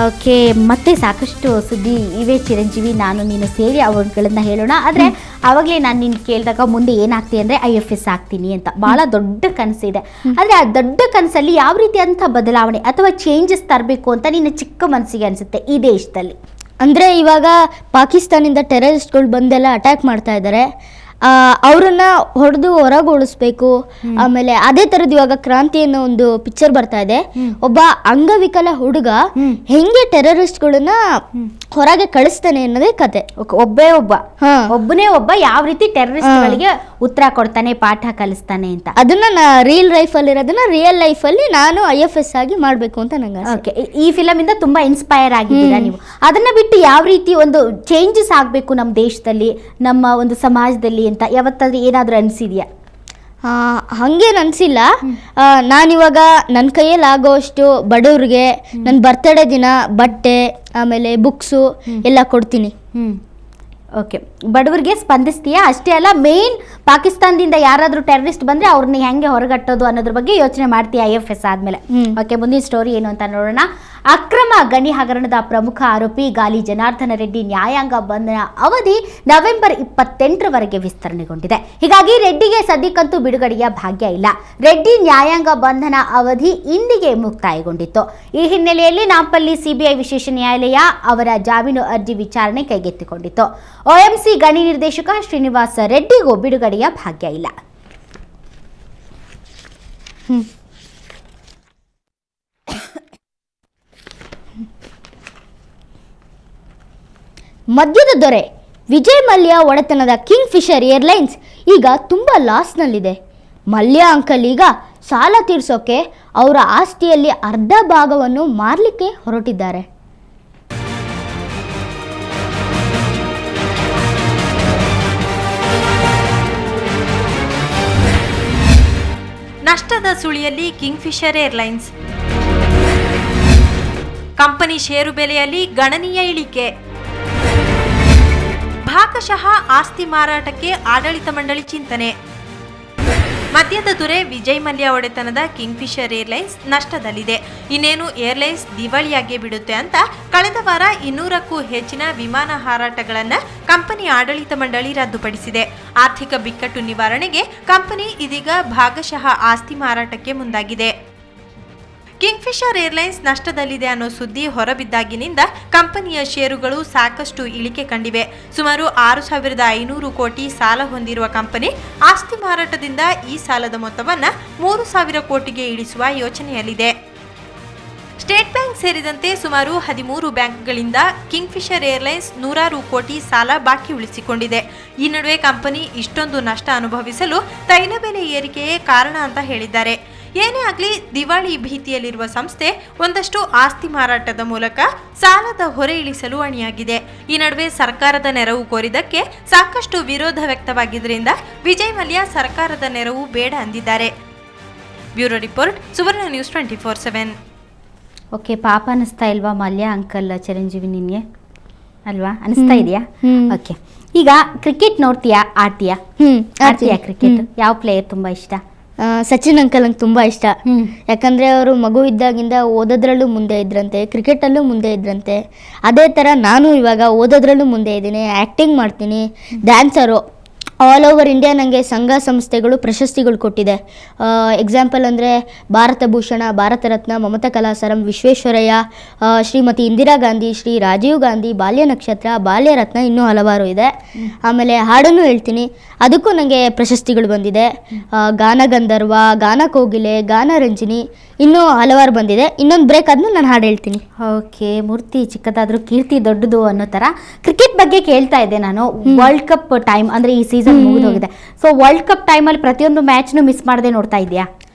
Okay, ಮತ್ತೆ ಸಾಕಷ್ಟು ಸುದ್ದಿ ಇವೆ ಚಿರಂಜೀವಿ, ನಾನು ನೀನು ಸೇರಿ ಅವುಗಳನ್ನ ಹೇಳೋಣ. ಆದರೆ ಆವಾಗಲೇ ನಾನು ನಿನ್ನ ಕೇಳಿದಾಗ ಮುಂದೆ ಏನಾಗ್ತೀನಿ ಅಂದರೆ IFS ಆಗ್ತೀನಿ ಅಂತ ಭಾಳ ದೊಡ್ಡ ಕನಸಿದೆ. ಆದರೆ ಆ ದೊಡ್ಡ ಕನಸಲ್ಲಿ ಯಾವ ರೀತಿಯಾದಂಥ ಬದಲಾವಣೆ ಅಥವಾ ಚೇಂಜಸ್ ತರಬೇಕು ಅಂತ ನಿನ್ನ ಚಿಕ್ಕ ಮನಸ್ಸಿಗೆ ಅನಿಸುತ್ತೆ ಈ ದೇಶದಲ್ಲಿ? ಅಂದರೆ ಇವಾಗ ಪಾಕಿಸ್ತಾನಿಂದ ಟೆರರಿಸ್ಟ್ಗಳು ಬಂದೆಲ್ಲ ಅಟ್ಯಾಕ್ ಮಾಡ್ತಾ ಇದ್ದಾರೆ, ಅವರನ್ನ ಹೊಡೆದು ಹೊರಗೆ ಓಡಿಸ್ಬೇಕು. ಆಮೇಲೆ ಅದೇ ತರದ್ ಇವಾಗ ಕ್ರಾಂತಿ ಅನ್ನೋ ಒಂದು ಪಿಕ್ಚರ್ ಬರ್ತಾ ಇದೆ. ಒಬ್ಬ ಅಂಗವಿಕಲ ಹುಡುಗ ಹೆಂಗೆ ಟೆರರಿಸ್ಟ್ಗಳನ್ನ ಹೊರಗೆ ಕಳಿಸ್ತಾನೆ ಅನ್ನೋದೇ ಕತೆ. ಒಬ್ಬನೇ ಒಬ್ಬ ಯಾವ ರೀತಿ ಟೆರರಿಸ್ಟ್ಗಳಿಗೆ ಉತ್ತರ ಕೊಡ್ತಾನೆ, ಪಾಠ ಕಲಿಸ್ತಾನೆ ಅಂತ. ಅದನ್ನ ರಿಯಲ್ ಲೈಫ್ ಅಲ್ಲಿ ಇರೋದನ್ನ ರಿಯಲ್ ಲೈಫ್ ಅಲ್ಲಿ ನಾನು IFS ಆಗಿ ಮಾಡ್ಬೇಕು ಅಂತ ನಂಗೆ. ಓಕೆ, ಈ ಫಿಲಮ್ ಇಂದ ತುಂಬಾ ಇನ್ಸ್ಪೈರ್ ಆಗಿದ್ದೀರಾ ನೀವು. ಅದನ್ನ ಬಿಟ್ಟು ಯಾವ ರೀತಿ ಒಂದು ಚೇಂಜಸ್ ಆಗಬೇಕು ನಮ್ಮ ದೇಶದಲ್ಲಿ, ನಮ್ಮ ಒಂದು ಸಮಾಜದಲ್ಲಿ ಅಂತ ಯಾವತ್ತಾದ್ರೂ ಏನಾದರೂ ಅನಿಸಿದ್ಯಾ? ಹಂಗೇನು ಅನಿಸಿಲ್ಲ. ನಾನಿವಾಗ ನನ್ನ ಕೈಯಲ್ಲಿ ಆಗೋಷ್ಟು ಬಡವ್ರಿಗೆ ನನ್ನ ಬರ್ತಡೇ ದಿನ ಬಟ್ಟೆ ಆಮೇಲೆ ಬುಕ್ಸು ಎಲ್ಲ ಕೊಡ್ತೀನಿ. ಓಕೆ, ಬಡವರಿಗೆ ಸ್ಪಂದಿಸ್ತೀಯಾ? ಅಷ್ಟೇ ಅಲ್ಲ, ಮೇನ್ ಪಾಕಿಸ್ತಾನದಿಂದ ಯಾರಾದರೂ ಟೆರರಿಸ್ಟ್ ಬಂದರೆ ಅವ್ರನ್ನ ಹೆಂಗೆ ಹೊರಗಟ್ಟೋದು ಅನ್ನೋದ್ರ ಬಗ್ಗೆ ಯೋಚನೆ ಮಾಡ್ತೀಯ IFS ಆದಮೇಲೆ. ಓಕೆ, ಮುಂದಿನ ಸ್ಟೋರಿ ಏನು ಅಂತ ನೋಡೋಣ. ಅಕ್ರಮ ಗಣಿ ಹಗರಣದ ಪ್ರಮುಖ ಆರೋಪಿ ಗಾಲಿ ಜನಾರ್ದನ ರೆಡ್ಡಿ ನ್ಯಾಯಾಂಗ ಬಂಧನ ಅವಧಿ ನವೆಂಬರ್ 28ರವರೆಗೆ ವಿಸ್ತರಣೆಗೊಂಡಿದೆ. ಹೀಗಾಗಿ ರೆಡ್ಡಿಗೆ ಸದ್ಯಕ್ಕಂತೂ ಬಿಡುಗಡೆಯ ಭಾಗ್ಯ ಇಲ್ಲ. ರೆಡ್ಡಿ ನ್ಯಾಯಾಂಗ ಬಂಧನ ಅವಧಿ ಇಂದಿಗೆ ಮುಕ್ತಾಯಗೊಂಡಿತ್ತು. ಈ ಹಿನ್ನೆಲೆಯಲ್ಲಿ ನಾಂಪಲ್ಲಿ CBI ವಿಶೇಷ ನ್ಯಾಯಾಲಯ ಅವರ ಜಾಮೀನು ಅರ್ಜಿ ವಿಚಾರಣೆ ಕೈಗೆತ್ತಿಕೊಂಡಿತ್ತು. OMC ಗಣಿ ನಿರ್ದೇಶಕ ಶ್ರೀನಿವಾಸ ರೆಡ್ಡಿಗೂ ಬಿಡುಗಡೆಯ ಭಾಗ್ಯ ಇಲ್ಲ. ಮದ್ಯದ ದೊರೆ ವಿಜಯ್ ಮಲ್ಯ ಒಡೆತನದ ಕಿಂಗ್ ಫಿಶರ್ ಏರ್ಲೈನ್ಸ್ ಈಗ ತುಂಬ ಲಾಸ್ನಲ್ಲಿದೆ. ಮಲ್ಯ ಅಂಕಲ್ ಈಗ ಸಾಲ ತೀರ್ಸೋಕೆ ಅವರ ಆಸ್ತಿಯಲ್ಲಿ ಅರ್ಧ ಭಾಗವನ್ನು ಮಾರಲಿಕ್ಕೆ ಹೊರಟಿದ್ದಾರೆ. ನಷ್ಟದ ಸುಳಿಯಲ್ಲಿ ಕಿಂಗ್ಫಿಶರ್ ಏರ್ಲೈನ್ಸ್ ಕಂಪನಿ ಷೇರು ಬೆಲೆಯಲ್ಲಿ ಗಣನೀಯ ಇಳಿಕೆ. ಭಾಗಶಃ ಆಸ್ತಿ ಮಾರಾಟಕ್ಕೆ ಆಡಳಿತ ಮಂಡಳಿ ಚಿಂತನೆ. ಮದ್ಯದ ದೊರೆ ವಿಜಯ್ ಮಲ್ಯ ಒಡೆತನದ ಕಿಂಗ್ಫಿಶರ್ ಏರ್ಲೈನ್ಸ್ ನಷ್ಟದಲ್ಲಿದೆ. ಇನ್ನೇನು ಏರ್ಲೈನ್ಸ್ ದಿವಾಳಿಯಾಗಿ ಬಿಡುತ್ತೆ ಅಂತ ಕಳೆದ ವಾರ 200ಕ್ಕೂ ಹೆಚ್ಚಿನ ವಿಮಾನ ಹಾರಾಟಗಳನ್ನು ಕಂಪನಿ ಆಡಳಿತ ಮಂಡಳಿ ರದ್ದುಪಡಿಸಿದೆ. ಆರ್ಥಿಕ ಬಿಕ್ಕಟ್ಟು ನಿವಾರಣೆಗೆ ಕಂಪನಿ ಇದೀಗ ಭಾಗಶಃ ಆಸ್ತಿ ಮಾರಾಟಕ್ಕೆ ಮುಂದಾಗಿದೆ. ಕಿಂಗ್ಫಿಶರ್ ಏರ್ಲೈನ್ಸ್ ನಷ್ಟದಲ್ಲಿದೆ ಅನ್ನೋ ಸುದ್ದಿ ಹೊರಬಿದ್ದಾಗಿನಿಂದ ಕಂಪನಿಯ ಷೇರುಗಳು ಸಾಕಷ್ಟು ಇಳಿಕೆ ಕಂಡಿವೆ. ಸುಮಾರು 6,500 ಕೋಟಿ ಸಾಲ ಹೊಂದಿರುವ ಕಂಪನಿ ಆಸ್ತಿ ಮಾರಾಟದಿಂದ ಈ ಸಾಲದ ಮೊತ್ತವನ್ನು 3,000 ಕೋಟಿಗೆ ಇಳಿಸುವ ಯೋಚನೆಯಲ್ಲಿದೆ. ಸ್ಟೇಟ್ ಬ್ಯಾಂಕ್ ಸೇರಿದಂತೆ ಸುಮಾರು 13 ಬ್ಯಾಂಕ್ಗಳಿಂದ ಕಿಂಗ್ಫಿಶರ್ ಏರ್ಲೈನ್ಸ್ 100 ಕೋಟಿ ಸಾಲ ಬಾಕಿ ಉಳಿಸಿಕೊಂಡಿದೆ. ಈ ನಡುವೆ ಕಂಪನಿ ಇಷ್ಟೊಂದು ನಷ್ಟ ಅನುಭವಿಸಲು ತೈಲ ಬೆಲೆ ಏರಿಕೆಯೇ ಕಾರಣ ಅಂತ ಹೇಳಿದ್ದಾರೆ. ಏನೇ ಆಗಲಿ, ದಿವಾಳಿ ಭೀತಿಯಲ್ಲಿರುವ ಸಂಸ್ಥೆ ಒಂದಷ್ಟು ಆಸ್ತಿ ಮಾರಾಟದ ಮೂಲಕ ಸಾಲದ ಹೊರೆ ಇಳಿಸಲು ಅಣಿಯಾಗಿದೆ. ಈ ನಡುವೆ ಸರ್ಕಾರದ ನೆರವು ಕೋರಿದ್ದಕ್ಕೆ ಸಾಕಷ್ಟು ವಿರೋಧ ವ್ಯಕ್ತವಾಗಿದ್ದರಿಂದ ವಿಜಯ್ ಮಲ್ಯ ಸರ್ಕಾರದ ನೆರವು ಬೇಡ ಅಂದಿದ್ದಾರೆ. ಬ್ಯೂರೋ ರಿಪೋರ್ಟ್, ಸುವರ್ಣ ನ್ಯೂಸ್ 24/7. ಓಕೆ, ಪಾಪ ಅನಿಸ್ತಾ ಇಲ್ವಾ ಮಲ್ಯ ಅಂಕಲ್ ಚಿರಂಜೀವಿ ನಿನ್ಗೆ? ಅಲ್ವಾ, ಅನಿಸ್ತಾ ಇದೆಯಾ? ಓಕೆ, ಈಗ ಕ್ರಿಕೆಟ್ ನೋಡ್ತೀಯಾ, ಆಡ್ತೀಯಾ ಕ್ರಿಕೆಟ್? ಯಾವ ಪ್ಲೇಯರ್ ತುಂಬಾ ಇಷ್ಟ? ಸಚಿನ್ ಅಂಕಲ್ ನಂಗೆ ತುಂಬ ಇಷ್ಟ. ಯಾಕಂದರೆ ಅವರು ಮಗು ಇದ್ದಾಗಿಂದ ಓದೋದ್ರಲ್ಲೂ ಮುಂದೆ ಇದ್ರಂತೆ, ಕ್ರಿಕೆಟಲ್ಲೂ ಮುಂದೆ ಇದ್ರಂತೆ. ಅದೇ ಥರ ನಾನು ಇವಾಗ ಓದೋದ್ರಲ್ಲೂ ಮುಂದೆ ಇದ್ದೀನಿ, ಆ್ಯಕ್ಟಿಂಗ್ ಮಾಡ್ತೀನಿ, ಡ್ಯಾನ್ಸರು. ಆಲ್ ಓವರ್ ಇಂಡಿಯಾ ನನಗೆ ಸಂಘ ಸಂಸ್ಥೆಗಳು ಪ್ರಶಸ್ತಿಗಳು ಕೊಟ್ಟಿದೆ. ಎಕ್ಸಾಂಪಲ್ ಅಂದರೆ ಭಾರತ ಭೂಷಣ, ಭಾರತ ರತ್ನ, ಮಮತಾ ಕಲಾಸರಂ, ವಿಶ್ವೇಶ್ವರಯ್ಯ, ಶ್ರೀಮತಿ ಇಂದಿರಾ ಗಾಂಧಿ, ಶ್ರೀ ರಾಜೀವ್ ಗಾಂಧಿ, ಬಾಲ್ಯ ನಕ್ಷತ್ರ, ಬಾಲ್ಯ ರತ್ನ, ಇನ್ನೂ ಹಲವಾರು ಇದೆ. ಆಮೇಲೆ ಹಾಡನ್ನು ಹೇಳ್ತೀನಿ, ಅದಕ್ಕೂ ನನಗೆ ಪ್ರಶಸ್ತಿಗಳು ಬಂದಿದೆ. ಗಾನ ಗಂಧರ್ವ, ಗಾನ ಕೋಗಿಲೆ, ಗಾನ ರಂಜಿನಿ, ಇನ್ನೂ ಹಲವಾರು ಬಂದಿದೆ. ಇನ್ನೊಂದು ಬ್ರೇಕ್ ಆದ್ಮೇಲೆ ನಾನು ಹಾಡು ಹೇಳ್ತೀನಿ. ಓಕೆ, ಮೂರ್ತಿ ಚಿಕ್ಕದಾದ್ರೂ ಕೀರ್ತಿ ದೊಡ್ಡದು ಅನ್ನೋ ಥರ ಕ್ರಿಕೆಟ್ ಬಗ್ಗೆ ಕೇಳ್ತಾ ಇದ್ದೆ ನಾನು. ವರ್ಲ್ಡ್ ಕಪ್ ಟೈಮ್ ಅಂದರೆ ಈ ಸೀಸನ್ ಮುಗಿದೋಗಿದೆ. ಸೊ ವರ್ಲ್ಡ್ ಕಪ್ ಟೈಮಲ್ಲಿ ಪ್ರತಿಯೊಂದು ಮ್ಯಾಚ್ನು ಮಿಸ್ ಮಾಡದೆ ನೋಡ್ತಾ ಇದೆಯಾ?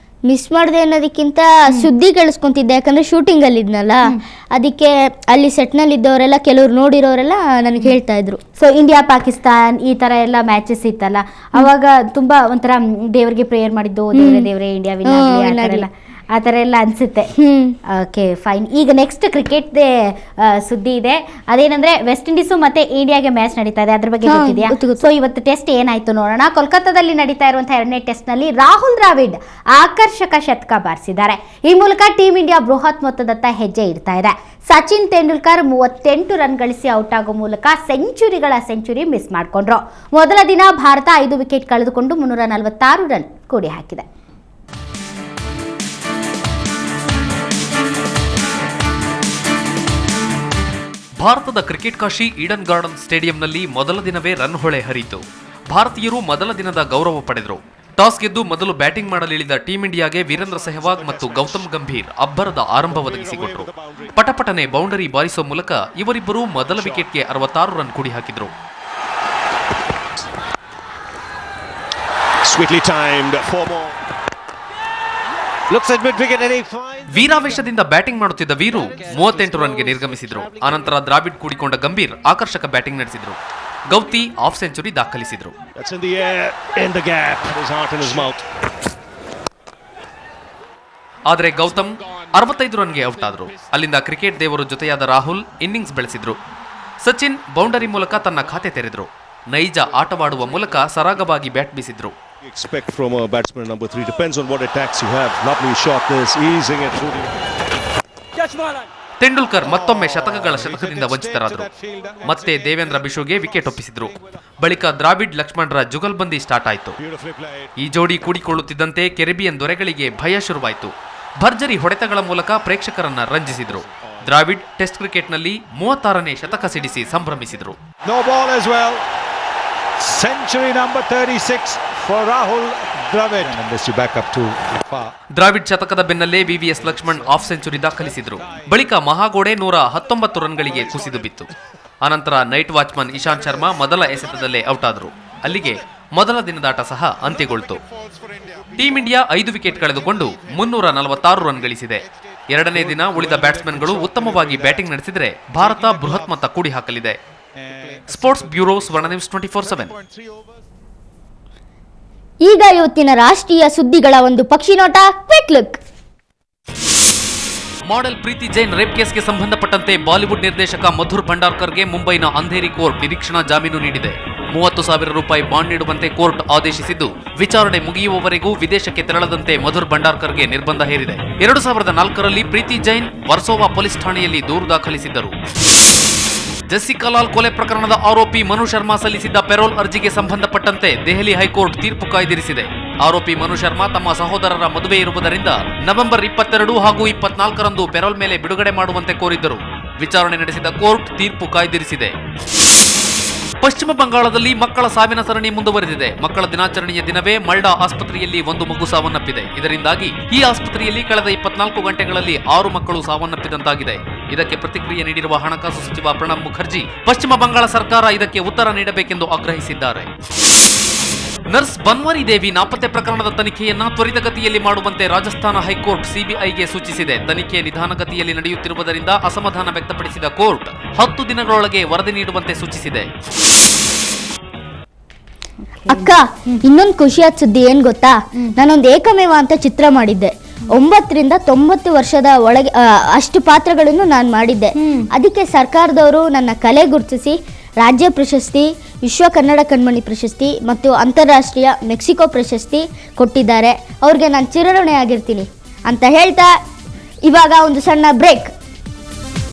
ಮಿಸ್ ಮಾಡಿದೆ ಅನ್ನೋದಕ್ಕಿಂತ ಸುದ್ದಿ ಕೇಳಿಸ್ಕೊಂತಿದ್ದೆ. ಯಾಕಂದರೆ ಶೂಟಿಂಗಲ್ಲಿ ಇದ್ನಲ್ಲ, ಅದಕ್ಕೆ ಅಲ್ಲಿ ಸೆಟ್ನಲ್ಲಿ ಇದ್ದವರೆಲ್ಲ ಕೆಲವ್ರು ನೋಡಿರೋರೆಲ್ಲ ನನಗೆ ಹೇಳ್ತಾ ಇದ್ರು. ಸೊ ಇಂಡಿಯಾ ಪಾಕಿಸ್ತಾನ್ ಈ ಥರ ಎಲ್ಲ ಮ್ಯಾಚಸ್ ಇತ್ತಲ್ಲ, ಅವಾಗ ತುಂಬ ಒಂಥರ ದೇವರಿಗೆ ಪ್ರೇಯರ್ ಮಾಡಿದ್ದು, ದೇವರೇ ಇಂಡಿಯಾ ವಿನ್ ಆಗಲಿ ಆ ಥರ ಎಲ್ಲ ಅನಿಸುತ್ತೆ. Okay fine. ಈಗ ನೆಕ್ಸ್ಟ್ ಕ್ರಿಕೆಟ್ದೇ ಸುದ್ದಿ ಇದೆ. ಅದೇನಂದ್ರೆ ವೆಸ್ಟ್ ಇಂಡೀಸು ಮತ್ತೆ ಇಂಡಿಯಾಗೆ ಮ್ಯಾಚ್ ನಡೀತಾ ಇದೆ, ಅದ್ರ ಬಗ್ಗೆ ಗೊತ್ತಿದೆಯಾ? ಸೊ ಇವತ್ತು ಟೆಸ್ಟ್ ಏನಾಯ್ತು ನೋಡೋಣ. ಕೋಲ್ಕತ್ತಾದಲ್ಲಿ ನಡೀತಾ ಇರುವಂತಹ 2ನೇ ಟೆಸ್ಟ್ನಲ್ಲಿ ರಾಹುಲ್ ದ್ರಾವಿಡ್ ಆಕರ್ಷಕ ಶತಕ ಬಾರಿಸಿದ್ದಾರೆ. ಈ ಮೂಲಕ ಟೀಂ ಇಂಡಿಯಾ ಬೃಹತ್ ಮೊತ್ತದತ್ತ ಹೆಜ್ಜೆ ಇಡ್ತಾ ಇದೆ. ಸಚಿನ್ ತೆಂಡೂಲ್ಕರ್ 38 ರನ್ ಗಳಿಸಿ ಔಟ್ ಆಗೋ ಮೂಲಕ ಸೆಂಚುರಿ ಮಿಸ್ ಮಾಡಿಕೊಂಡ್ರು. ಮೊದಲ ದಿನ ಭಾರತ 5 ವಿಕೆಟ್ ಕಳೆದುಕೊಂಡು 346 ರನ್ ಕೂಡಿ ಹಾಕಿದೆ. ಭಾರತದ ಕ್ರಿಕೆಟ್ ಕಾಶಿ ಈಡನ್ ಗಾರ್ಡನ್ ಸ್ಟೇಡಿಯಂನಲ್ಲಿ ಮೊದಲ ದಿನವೇ ರನ್ ಹೊಳೆ ಹರಿಯಿತು. ಭಾರತೀಯರು ಮೊದಲ ದಿನದ ಗೌರವ ಪಡೆದರು. ಟಾಸ್ ಗೆದ್ದು ಮೊದಲು ಬ್ಯಾಟಿಂಗ್ ಮಾಡಲಿಳಿದ ಟೀಂ ಇಂಡಿಯಾಗೆ ವೀರೇಂದ್ರ ಸೆಹವಾಗ್ ಮತ್ತು ಗೌತಮ್ ಗಂಭೀರ್ ಅಬ್ಬರದ ಆರಂಭ ಒದಗಿಸಿಕೊಟ್ರು. ಪಟಪಟನೆ ಬೌಂಡರಿ ಬಾರಿಸುವ ಮೂಲಕ ಇವರಿಬ್ಬರು ಮೊದಲ ವಿಕೆಟ್ಗೆ 66 ರನ್ ಕೂಡಿ ಹಾಕಿದ್ರು. ವೀರಾವೇಶದಿಂದ ಬ್ಯಾಟಿಂಗ್ ಮಾಡುತ್ತಿದ್ದ ವೀರು 38 ರನ್ಗೆ ನಿರ್ಗಮಿಸಿದ್ರು. ಆನಂತರ ದ್ರಾವಿಡ್ ಕೂಡಿಕೊಂಡ ಗಂಭೀರ್ ಆಕರ್ಷಕ ಬ್ಯಾಟಿಂಗ್ ನಡೆಸಿದ್ರು. Gowthi half century ದಾಖಲಿಸಿದ್ರು. ಆದರೆ ಗೌತಮ್ 65 ರನ್ಗೆ ಔಟ್ ಆದ್ರು. ಅಲ್ಲಿಂದ ಕ್ರಿಕೆಟ್ ದೇವರು ಜೊತೆಯಾದ ರಾಹುಲ್ ಇನ್ನಿಂಗ್ಸ್ ಬೆಳೆಸಿದ್ರು. ಸಚಿನ್ ಬೌಂಡರಿ ಮೂಲಕ ತನ್ನ ಖಾತೆ ತೆರೆದ್ರು. ನೈಜ ಆಟವಾಡುವ ಮೂಲಕ ಸರಾಗವಾಗಿ bat ಬೀಸಿದ್ರು. Expect from a batsman number 3 depends on what attacks you have. Lovely shot this, easing it through the... Tendulkar ಮತ್ತೊಮ್ಮೆ ಶತಕದಿಂದ ವಂಚಿತರಾದರು. ಮತ್ತೆ ದೇವೇಂದ್ರ ಬಿಶುಗೆ ವಿಕೆಟ್ ಒಪ್ಪಿಸಿದ್ರು. ಬಳಿಕ ದ್ರಾವಿಡ್ ಲಕ್ಷ್ಮಣರ ಜುಗಲ್ಬಂದಿ ಸ್ಟಾರ್ಟ್ ಆಯಿತು. ಈ ಜೋಡಿ ಕೂಡಿಕೊಳ್ಳುತ್ತಿದ್ದಂತೆ ಕೆರಿಬಿಯನ್ ದೊರೆಗಳಿಗೆ ಭಯ ಶುರುವಾಯಿತು. ಭರ್ಜರಿ ಹೊಡೆತಗಳ ಮೂಲಕ ಪ್ರೇಕ್ಷಕರನ್ನ ರಂಜಿಸಿದ್ರು. ದ್ರಾವಿಡ್ ಟೆಸ್ಟ್ ಕ್ರಿಕೆಟ್ನಲ್ಲಿ 36ನೇ ಶತಕ ಸಿಡಿಸಿ ಸಂಭ್ರಮಿಸಿದ್ರು. Century number 36 for Rahul Dravid. Dravid ಶತಕದ ಬೆನ್ನಲ್ಲೇ ವಿವಿಎಸ್ ಲಕ್ಷ್ಮಣ್ ಹಾಫ್ ಸೆಂಚುರಿ ದಾಖಲಿಸಿದ್ರು. ಬಳಿಕ ಮಹಾಗೋಡೆ 119 ರನ್ಗಳಿಗೆ ಕುಸಿದು ಬಿತ್ತು. ಅನಂತರ ನೈಟ್ ವಾಚ್ಮನ್ ಇಶಾಂತ್ ಶರ್ಮಾ ಮೊದಲ ಎಸೆತದಲ್ಲೇ ಔಟ್ ಆದರು. ಅಲ್ಲಿಗೆ ಮೊದಲ ದಿನದಾಟ ಸಹ ಅಂತ್ಯಗೊಳ್ತು. ಟೀಂ ಇಂಡಿಯಾ 5 ವಿಕೆಟ್ ಕಳೆದುಕೊಂಡು 346 ರನ್ ಗಳಿಸಿದೆ. ಎರಡನೇ ದಿನ ಉಳಿದ ಬ್ಯಾಟ್ಸ್ಮನ್ಗಳು ಉತ್ತಮವಾಗಿ ಬ್ಯಾಟಿಂಗ್ ನಡೆಸಿದರೆ ಭಾರತ ಬೃಹತ್ ಮೊತ್ತ ಕೂಡಿ ಹಾಕಲಿದೆ. ಸ್ಪೋರ್ಟ್ಸ್ ಬ್ಯೂರೋ ಸ್ವರ್ಣ ನ್ಯೂಸ್ 24/7. ಈಗ ಇವತ್ತಿನ ರಾಷ್ಟ್ರೀಯ ಸುದ್ದಿಗಳ ಒಂದು ಪಕ್ಷಿ ನೋಟ, ಕ್ವಿಕ್ ಲುಕ್. ಮಾಡೆಲ್ ಪ್ರೀತಿ ಜೈನ್ ರೇಪ್ ಕೇಸ್ಗೆ ಸಂಬಂಧಪಟ್ಟಂತೆ ಬಾಲಿವುಡ್ ನಿರ್ದೇಶಕ ಮಧುರ್ ಭಂಡಾರ್ಕರ್ಗೆ ಮುಂಬೈನ ಅಂಧೇರಿ ಕೋರ್ಟ್ ನಿರೀಕ್ಷಣಾ ಜಾಮೀನು ನೀಡಿದೆ. 30,000 ರೂಪಾಯಿ ಬಾಂಡ್ ನೀಡುವಂತೆ ಕೋರ್ಟ್ ಆದೇಶಿಸಿದ್ದು, ವಿಚಾರಣೆ ಮುಗಿಯುವವರೆಗೂ ವಿದೇಶಕ್ಕೆ ತೆರಳದಂತೆ ಮಧುರ್ ಭಂಡಾರ್ಕರ್ಗೆ ನಿರ್ಬಂಧ ಹೇರಿದೆ. 2004ರಲ್ಲಿ ಪ್ರೀತಿ ಜೈನ್ ವರ್ಸೋವಾ ಪೊಲೀಸ್ ಠಾಣೆಯಲ್ಲಿ ದೂರು ದಾಖಲಿಸಿದ್ದರು. ಜೆಸ್ಸಿಕಾ ಲಾಲ್ ಕೊಲೆ ಪ್ರಕರಣದ ಆರೋಪಿ ಮನು ಶರ್ಮಾ ಸಲ್ಲಿಸಿದ್ದ ಪೆರೋಲ್ ಅರ್ಜಿಗೆ ಸಂಬಂಧಪಟ್ಟಂತೆ ದೆಹಲಿ ಹೈಕೋರ್ಟ್ ತೀರ್ಪು ಕಾಯ್ದಿರಿಸಿದೆ. ಆರೋಪಿ ಮನು ಶರ್ಮಾ ತಮ್ಮ ಸಹೋದರರ ಮದುವೆ ಇರುವುದರಿಂದ ನವೆಂಬರ್ 22 ಹಾಗೂ 24ರಂದು ಪೆರೋಲ್ ಮೇಲೆ ಬಿಡುಗಡೆ ಮಾಡುವಂತೆ ಕೋರಿದ್ದರು. ವಿಚಾರಣೆ ನಡೆಸಿದ ಕೋರ್ಟ್ ತೀರ್ಪು ಕಾಯ್ದಿರಿಸಿದೆ. ಪಶ್ಚಿಮ ಬಂಗಾಳದಲ್ಲಿ ಮಕ್ಕಳ ಸಾವಿನ ಸರಣಿ ಮುಂದುವರೆದಿದೆ. ಮಕ್ಕಳ ದಿನಾಚರಣೆಯ ದಿನವೇ ಮಲ್ಡಾ ಆಸ್ಪತ್ರೆಯಲ್ಲಿ ಒಂದು ಮಗು ಸಾವನ್ನಪ್ಪಿದೆ. ಇದರಿಂದಾಗಿ ಈ ಆಸ್ಪತ್ರೆಯಲ್ಲಿ ಕಳೆದ 24 ಗಂಟೆಗಳಲ್ಲಿ 6 ಮಕ್ಕಳು ಸಾವನ್ನಪ್ಪಿದಂತಾಗಿದೆ. ಇದಕ್ಕೆ ಪ್ರತಿಕ್ರಿಯೆ ನೀಡಿರುವ ಹಣಕಾಸು ಸಚಿವ ಪ್ರಣಬ್ ಮುಖರ್ಜಿ, ಪಶ್ಚಿಮ ಬಂಗಾಳ ಸರ್ಕಾರ ಇದಕ್ಕೆ ಉತ್ತರ ನೀಡಬೇಕೆಂದು ಆಗ್ರಹಿಸಿದ್ದಾರೆ. ನರ್ಸ್ ಬನ್ವಾರಿ ದೇವಿ ನಾಪತ್ತೆ ಪ್ರಕರಣದ ತನಿಖೆಯನ್ನ ತ್ವರಿತಗತಿಯಲ್ಲಿ ಮಾಡುವಂತೆ ರಾಜಸ್ಥಾನ ಹೈಕೋರ್ಟ್ ಸಿಬಿಐಗೆ ಸೂಚಿಸಿದೆ. ತನಿಖೆ ನಿಧಾನಗತಿಯಲ್ಲಿ ನಡೆಯುತ್ತಿರುವುದರಿಂದ ಅಸಮಾಧಾನ ವ್ಯಕ್ತಪಡಿಸಿದ ಕೋರ್ಟ್ 10 ದಿನಗಳೊಳಗೆ ವರದಿ ನೀಡುವಂತೆ ಸೂಚಿಸಿದೆ. ಅಕ್ಕ, ಇನ್ನೊಂದು ಖುಷಿಯಾದ ಸುದ್ದಿ ಏನ್ ಗೊತ್ತಾ? ನಾನೊಂದು ಏಕಮೇವ ಅಂತ ಚಿತ್ರ ಮಾಡಿದ್ದೆ. 9 ರಿಂದ 90 ವರ್ಷದ ಒಳಗೆ ಅಷ್ಟು ಪಾತ್ರಗಳನ್ನು ನಾನು ಮಾಡಿದ್ದೆ. ಅದಕ್ಕೆ ಸರ್ಕಾರದವರು ನನ್ನ ಕಲೆ ಗುರುತಿಸಿ ರಾಜ್ಯ ಪ್ರಶಸ್ತಿ, ವಿಶ್ವ ಕನ್ನಡ ಕಣ್ಮಣಿ ಪ್ರಶಸ್ತಿ ಮತ್ತು ಅಂತಾರಾಷ್ಟ್ರೀಯ ಮೆಕ್ಸಿಕೋ ಪ್ರಶಸ್ತಿ ಕೊಟ್ಟಿದ್ದಾರೆ. ಅವ್ರಿಗೆ ನಾನು ಚಿರಋಣಿ ಆಗಿರ್ತೀನಿ ಅಂತ ಹೇಳ್ತಾ ಇವಾಗ ಒಂದು ಸಣ್ಣ ಬ್ರೇಕ್.